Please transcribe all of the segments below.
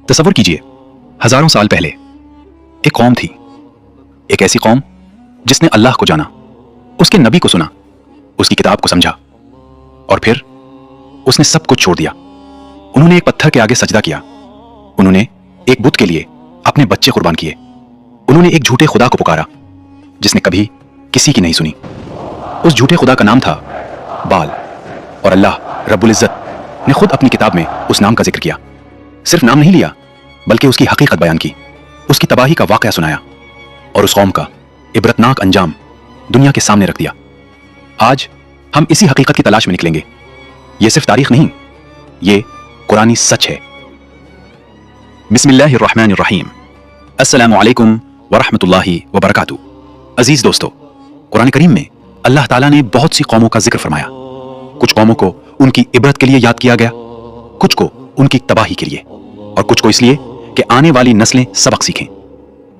तसव्वुर कीजिए, हजारों साल पहले एक कौम थी, एक ऐसी कौम जिसने अल्लाह को जाना, उसके नबी को सुना, उसकी किताब को समझा और फिर उसने सब कुछ छोड़ दिया। उन्होंने एक पत्थर के आगे सजदा किया, उन्होंने एक बुत के लिए अपने बच्चे कुर्बान किए, उन्होंने एक झूठे खुदा को पुकारा जिसने कभी किसी की नहीं सुनी। उस झूठे खुदा का नाम था बाल, और अल्लाह रब्बुल इज्जत ने खुद अपनी किताब में उस नाम का जिक्र किया। सिर्फ नाम नहीं लिया बल्कि उसकी हकीकत बयान की, उसकी तबाही का वाकया सुनाया और उस कौम का इबरतनाक अंजाम दुनिया के सामने रख दिया। आज हम इसी हकीकत की तलाश में निकलेंगे। यह सिर्फ तारीख नहीं, ये कुरानी सच है। बिस्मिल्लाहिर्रहमानिर्रहीम। अस्सलामु अलैकुम वरहमतुल्लाहि वबरकातुहू। अजीज दोस्तों, कुरान करीम में अल्लाह ताला ने बहुत सी कौमों का जिक्र फरमाया। कुछ कौमों को उनकी इबरत के लिए याद किया गया, कुछ को उनकी तबाही के लिए, और कुछ को इसलिए कि आने वाली नस्लें सबक सीखें।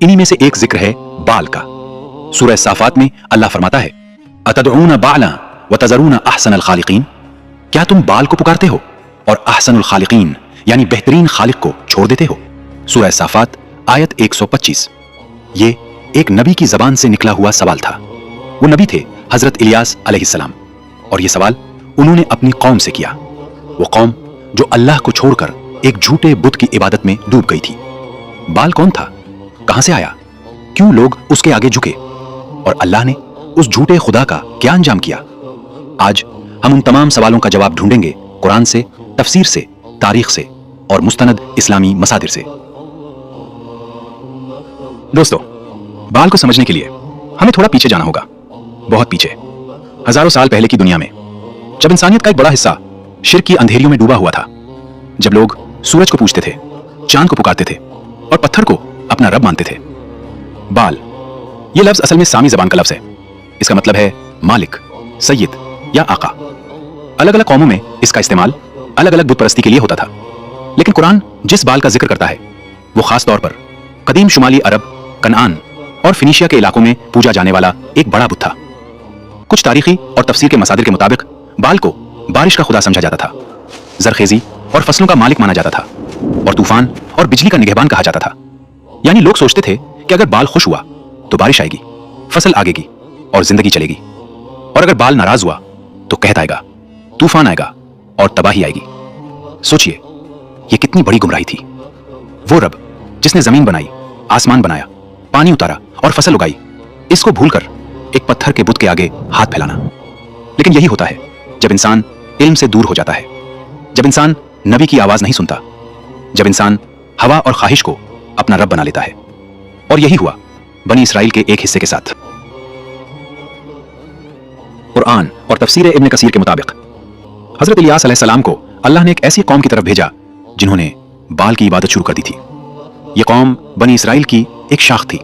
इन्हीं में से एक जिक्र है बाल का। सूरह साफात में अल्लाह फरमाता है, अतदऊना बाला व तज़रूना अहसनल खालिकीन, क्या तुम बाल को पुकारते हो और अहसनुल खालिकीन यानी बेहतरीन खालिक को छोड़ देते हो। सूरह साफात आयत 125। ये एक नबी की जबान से निकला हुआ सवाल था। वो नबी थे हजरत इलियास अलैहिस्सलाम, और ये सवाल उन्होंने अपनी कौम से किया। वो कौम जो अल्लाह को छोड़कर एक झूठे बुत की इबादत में डूब गई थी। बाल कौन था, कहां से आया, क्यों लोग उसके आगे झुके, और अल्लाह ने उस झूठे खुदा का क्या अंजाम किया। आज हम उन तमाम सवालों का जवाब ढूंढेंगे कुरान से, तफसीर से, तारीख से और मुस्तनद इस्लामी मसादिर से। दोस्तों, बाल को समझने के लिए हमें थोड़ा पीछे जाना होगा, बहुत पीछे, हजारों साल पहले की दुनिया में, जब इंसानियत का एक बड़ा हिस्सा शिर्क की अंधेरियों में डूबा हुआ था, जब लोग सूरज को पूजते थे, चांद को पुकारते थे और पत्थर को अपना रब मानते थे। बाल, यह लफ्ज असल में सामी जबान का लफ्ज है। इसका मतलब है मालिक, सैयद या आका। अलग अलग कौमों में इसका इस्तेमाल अलग अलग बुत परस्ती के लिए होता था, लेकिन कुरान जिस बाल का जिक्र करता है वो खास तौर पर कदीम शुमाली अरब, कनान और फिनिशिया के इलाकों में पूजा जाने वाला एक बड़ा बुत था। कुछ तारीखी और तफसीर के मसादिर के मुताबिक बाल को बारिश का खुदा समझा जाता था, जरखेजी और फसलों का मालिक माना जाता था, और तूफान और बिजली का निगहबान कहा जाता था। यानी लोग सोचते थे कि अगर बाल खुश हुआ तो बारिश आएगी, फसल आगेगी और जिंदगी चलेगी, और अगर बाल नाराज हुआ तो कहत आएगा, तूफान आएगा और तबाही आएगी। सोचिए, यह कितनी बड़ी गुमराही थी। वो रब जिसने जमीन बनाई, आसमान बनाया, पानी उतारा और फसल उगाई, इसको भूलकर एक पत्थर के बुत के आगे हाथ फैलाना। लेकिन यही होता है जब इंसान इल्म से दूर हो जाता है, जब इंसान नबी की आवाज नहीं सुनता, जब इंसान हवा और ख्वाहिश को अपना रब बना लेता है। और यही हुआ बनी इसराइल के एक हिस्से के साथ। कुरान और तफसीर इब्न कसीर के मुताबिक हजरत इलियास अलैहिस्सलाम को अल्लाह ने एक ऐसी कौम की तरफ भेजा जिन्होंने बाल की इबादत शुरू कर दी थी। यह कौम बनी इसराइल की एक शाख थी,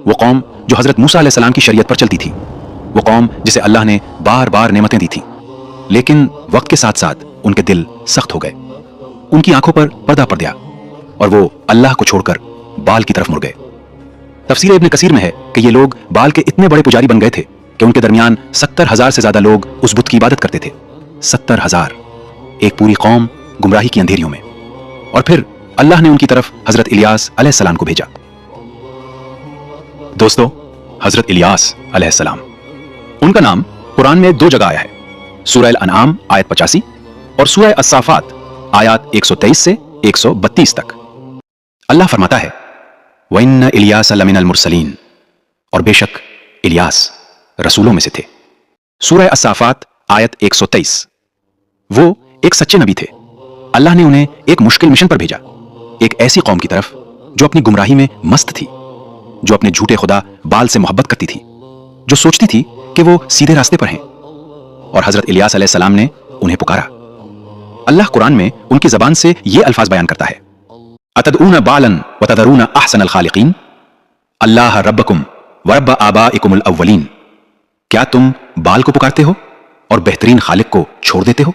वो कौम जो हजरत मूसा अलैहिस्सलाम की शरीयत पर चलती थी, वो कौम जिसे अल्लाह ने बार बार नेमतें दी थी, लेकिन वक्त के साथ साथ उनके दिल सख्त हो गए, उनकी आंखों पर पर्दा पड़ गया और वो अल्लाह को छोड़कर बाल की तरफ मुड़ गए। तफसीर इब्न कसीर में है कि ये लोग बाल के इतने बड़े पुजारी बन गए थे कि उनके दरमियान 70,000 से ज्यादा लोग उस बुत की इबादत करते थे। 70,000, एक पूरी कौम गुमराही की अंधेरियों में। और फिर अल्लाह ने उनकी तरफ हजरत इलियास अलैहिस्सलाम को भेजा। दोस्तों, हजरत इलियास अलैहिस्सलाम, उनका नाम कुरान में 2 जगह आया है, सूरह अल-अनआम आयत 85 और सूरह अस-साफात आयत 123 से 132 तक। अल्लाह फरमाता है, वइन्न इलियास लमिनल मुरसलीन, और बेशक इलियास रसूलों में से थे। सूरह अस-साफात आयत 123। वो एक सच्चे नबी थे। अल्लाह ने उन्हें एक मुश्किल मिशन पर भेजा, एक ऐसी कौम की तरफ जो अपनी गुमराही में मस्त थी, जो अपने झूठे खुदा बाल से मोहब्बत करती थी, जो सोचती थी कि वो सीधे रास्ते पर हैं। और हजरत इलियास अलैहिस्सलाम ने उन्हें पुकारा। अल्लाह कुरान में उनकी जबान से ये अल्फाज बयान करता है, अतदऊना बालन व तदरूना अहसनल खालिकीन, अल्लाह रब्बकुम व रब्ब आबाइकुमुल अव्वलीन, क्या तुम बाल को पुकारते हो और बेहतरीन खालिक को छोड़ देते हो।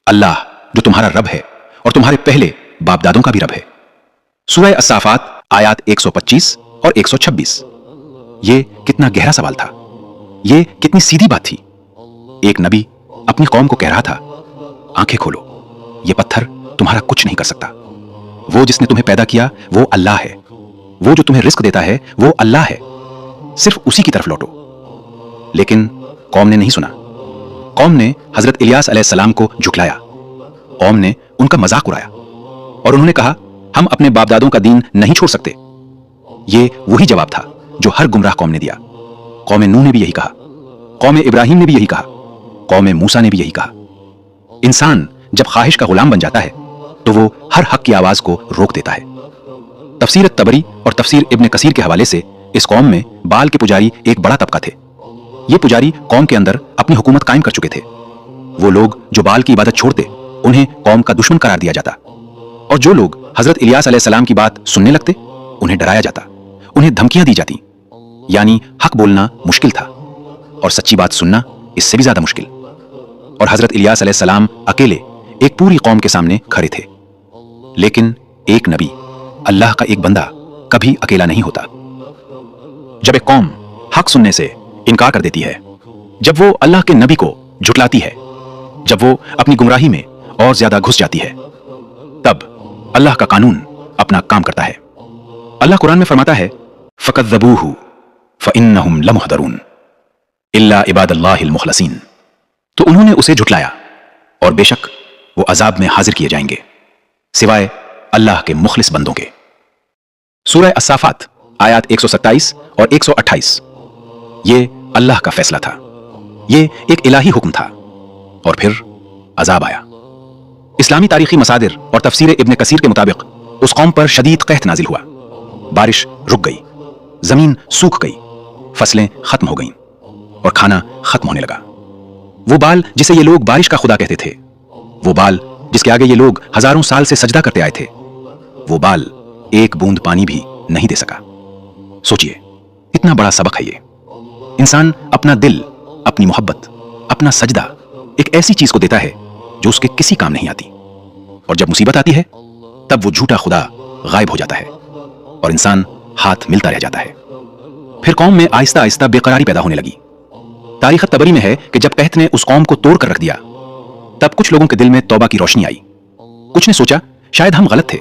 अल्लाह जो तुम्हारा रब है और तुम्हारे पहले बाप दादों का भी रब है। सूरह अस-साफात आयत 125 और 126। ये कितना गहरा सवाल था, ये कितनी सीधी बात थी। एक नबी अपनी कौम को कह रहा था, आंखें खोलो, ये पत्थर तुम्हारा कुछ नहीं कर सकता। वो जिसने तुम्हें पैदा किया वो अल्लाह है, वो जो तुम्हें रिस्क देता है वो अल्लाह है, सिर्फ उसी की तरफ लौटो। लेकिन कौम ने नहीं सुना। कौम ने हजरत इलियास अलैहिस्सलाम को झुठलाया। कौम ने उनका मजाक उड़ाया और उन्होंने कहा, हम अपने बाप दादों का दीन नहीं छोड़ सकते। ये वही जवाब था जो हर गुमराह कौम ने दिया। कौम नूह ने भी यही कहा, कौम इब्राहिम ने भी यही कहा, कौम मूसा ने भी यही कहा। इंसान जब ख्वाहिश का गुलाम बन जाता है तो वो हर हक की आवाज को रोक देता है। तफसीर तबरी और तफसीर इब्न कसीर के हवाले से इस कौम में बाल के पुजारी एक बड़ा तबका थे। ये पुजारी कौम के अंदर अपनी हुकूमत कायम कर चुके थे। वो लोग जो बाल की इबादत छोड़ते उन्हें कौम का दुश्मन करार दिया जाता, और जो लोग हजरत इलियास अलैहिस्सलाम की बात सुनने लगते उन्हें डराया जाता, उन्हें धमकियां दी जाती। यानी हक बोलना मुश्किल था और सच्ची बात सुनना इससे भी ज्यादा मुश्किल। और हजरत इलियास अलैहिस्सलाम अकेले एक पूरी कौम के सामने खड़े थे। लेकिन एक नबी, अल्लाह का एक बंदा कभी अकेला नहीं होता। जब एक कौम हक सुनने से इनकार कर देती है, जब वो अल्लाह के नबी को झुटलाती है, जब वो अपनी गुमराही में और ज्यादा घुस जाती है, तब अल्लाह का कानून अपना काम करता है। अल्लाह कुरान में फरमाता है, फकज़्ज़बूहु फ़इन्नहुम लमुहदरून इल्ला इबादल्लाहिल मुखलसीन। तो उन्होंने उसे झुटलाया और बेशक वो अजाब में हाजिर किए जाएंगे सिवाय अल्लाह के मुखलिस बंदों के। सूरह अस्साफात आयत 127 और 128। ये अल्लाह का फैसला था, ये एक इलाही हुक्म था, और फिर अजाब आया। इस्लामी तारीखी मसादिर और तफसीर इब्न कसीर के मुताबिक उस कौम पर शदीद कहत नाजिल हुआ। बारिश रुक गई, जमीन सूख गई, फसलें खत्म हो गईं और खाना खत्म होने लगा। वो बाल जिसे ये लोग बारिश का खुदा कहते थे, वो बाल जिसके आगे ये लोग हजारों साल से सजदा करते आए थे, वो बाल एक बूंद पानी भी नहीं दे सका। सोचिए, इतना बड़ा सबक है ये। इंसान अपना दिल, अपनी मोहब्बत, अपना सजदा एक ऐसी चीज को देता है जो उसके किसी काम नहीं आती, और जब मुसीबत आती है तब वो झूठा खुदा गायब हो जाता है और इंसान हाथ मिलता रह जाता है। फिर कौम में आहिस्ता आहिस्ता बेकरारी पैदा होने लगी। तारीख तबरी में है कि जब कहत ने उस कौम को तोड़ कर रख दिया, तब कुछ लोगों के दिल में तौबा की रोशनी आई। कुछ ने सोचा शायद हम गलत थे,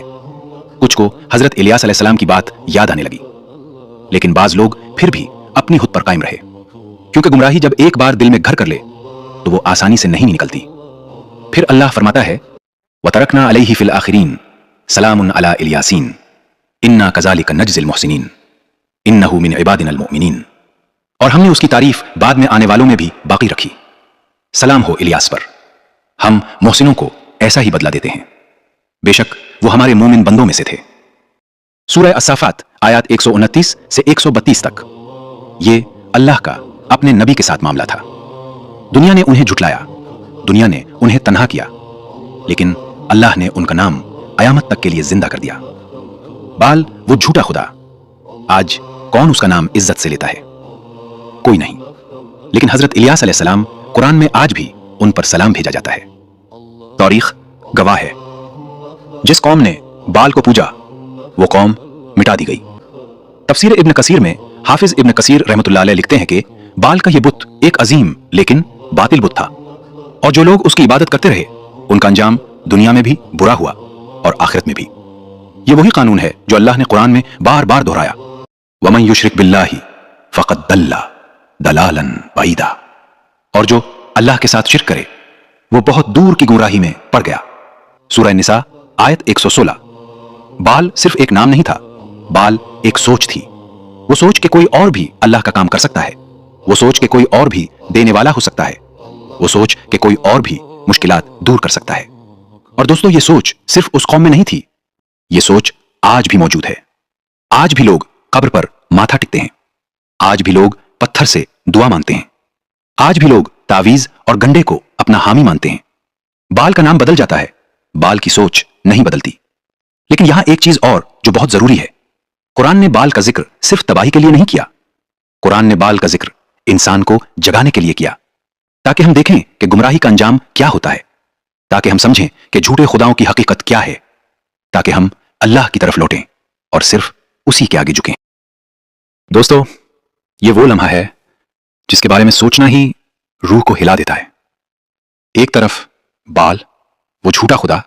कुछ को हजरत इलियास अलैहिस्सलाम की बात याद आने लगी। लेकिन बाज लोग फिर भी अपनी खुद पर कायम रहे, क्योंकि गुमराही जब एक बार दिल में घर कर ले तो वो आसानी से नहीं निकलती। फिर अल्लाह फरमाता है, वतरकना अलैहि फिल आखिरीन सलामुन अला इलियासीन इन्ना कज़ालिका नज्ज़िल मुहसिनीन इन्नहु मिन इबादिनल मुमिनीन। और हमने उसकी तारीफ बाद में आने वालों में भी बाकी रखी। सलाम हो इलियास पर, हम मोहसिनों को ऐसा ही बदला देते हैं, बेशक वो हमारे मोमिन बंदों में से थे। सूरह अस्साफात आयत 129 से 132 तक। ये अल्लाह का अपने नबी के साथ मामला था। दुनिया ने उन्हें झुटलाया, दुनिया ने उन्हें तन्हा किया, लेकिन अल्लाह ने उनका नाम कयामत तक के लिए जिंदा कर दिया। बाल वो झूठा खुदा, आज कौन उसका नाम इज्जत से लेता है? कोई नहीं। लेकिन हजरत इलियास अलैहिस्सलाम कुरान में आज भी उन पर सलाम भेजा जाता है। तारीख गवाह है, जिस कौम ने बाल को पूजा वो कौम मिटा दी गई। तफसीर इब्न कसीर में हाफिज इब्न कसीर रहमतुल्लाह अलैह लिखते हैं कि बाल का यह बुत एक अजीम लेकिन बातिल बुत था, और जो लोग उसकी इबादत करते रहे उनका अंजाम दुनिया में भी बुरा हुआ और आखिरत में भी। यह वही कानून है जो अल्लाह ने कुरान में बार बार दोहराया, वमन युशरिक बिल्लाहि फक़द दल्ला दलालन बईदा। और जो अल्लाह के साथ शिर्क करे वो बहुत दूर की गुमराही में पड़ गया। सूरह निसा आयत 116। बाल सिर्फ एक नाम नहीं था, बाल एक सोच थी। वो सोच के कोई और भी अल्लाह का काम कर सकता है, वो सोच के कोई और भी देने वाला हो सकता है, वो सोच के कोई और भी मुश्किलात दूर कर सकता है। और दोस्तों, ये सोच सिर्फ उस कौम में नहीं थी, ये सोच आज भी मौजूद है। आज भी लोग कब्र पर माथा टिकते हैं, आज भी लोग पत्थर से दुआ मांगते हैं, आज भी लोग तावीज और गंडे को अपना हामी मानते हैं। बाल का नाम बदल जाता है, बाल की सोच नहीं बदलती। लेकिन यहां एक चीज और जो बहुत जरूरी है, कुरान ने बाल का जिक्र सिर्फ तबाही के लिए नहीं किया, कुरान ने बाल का जिक्र इंसान को जगाने के लिए किया, ताकि हम देखें कि गुमराही का अंजाम क्या होता है, ताकि हम समझें कि झूठे खुदाओं की हकीकत क्या है, ताकि हम अल्लाह की तरफ लौटें और सिर्फ उसी के आगे झुकें। दोस्तों, ये वो लम्हा है जिसके बारे में सोचना ही रूह को हिला देता है। एक तरफ बाल, वो झूठा खुदा,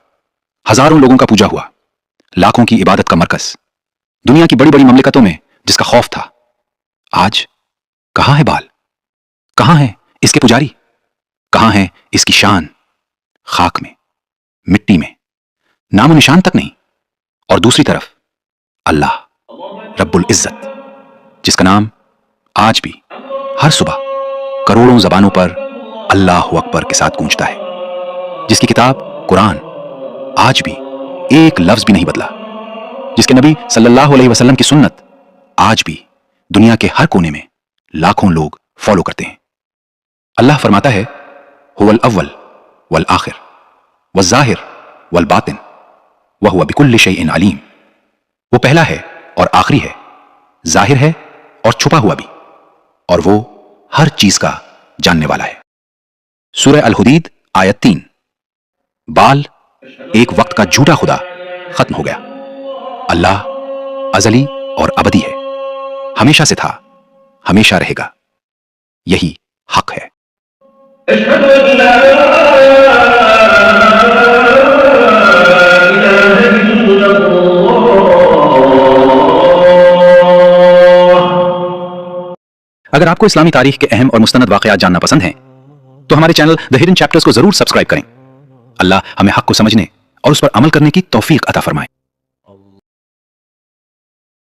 हजारों लोगों का पूजा हुआ, लाखों की इबादत का मरकज, दुनिया की बड़ी बड़ी ममलिकतों में जिसका खौफ था, आज कहां है बाल? कहां है इसके पुजारी? कहां है इसकी शान? खाक में, मिट्टी में, नामो निशान तक नहीं। और दूसरी तरफ अल्लाह रब्बुल इज्जत, जिसका नाम आज भी हर सुबह करोड़ों जबानों पर अल्लाह अकबर के साथ गूंजता है, जिसकी किताब कुरान आज भी एक लफ्ज भी नहीं बदला, जिसके नबी सल्लल्लाहु अलैहि वसल्लम की सुन्नत आज भी दुनिया के हर कोने में लाखों लोग फॉलो करते हैं। अल्लाह फरमाता है, हुवल अव्वल वल आखिर वल ज़ाहिर वल बातिन व हुवा बिकुल्लि शैइन अलीम। वो पहला है और आखिरी है, जाहिर है और छुपा हुआ भी, और वो हर चीज का जानने वाला है। सूरह अल हुदीद आयत 3। बाल एक वक्त का झूठा खुदा खत्म हो गया। अल्लाह अजली और अबदी है, हमेशा से था, हमेशा रहेगा। यही हक है। अगर आपको इस्लामी तारीख के अहम और मुस्तनद वाक़यात जानना पसंद हैं, तो हमारे चैनल द हिडन चैप्टर्स को जरूर सब्सक्राइब करें। अल्लाह हमें हक को समझने और उस पर अमल करने की तौफीक अता फरमाए।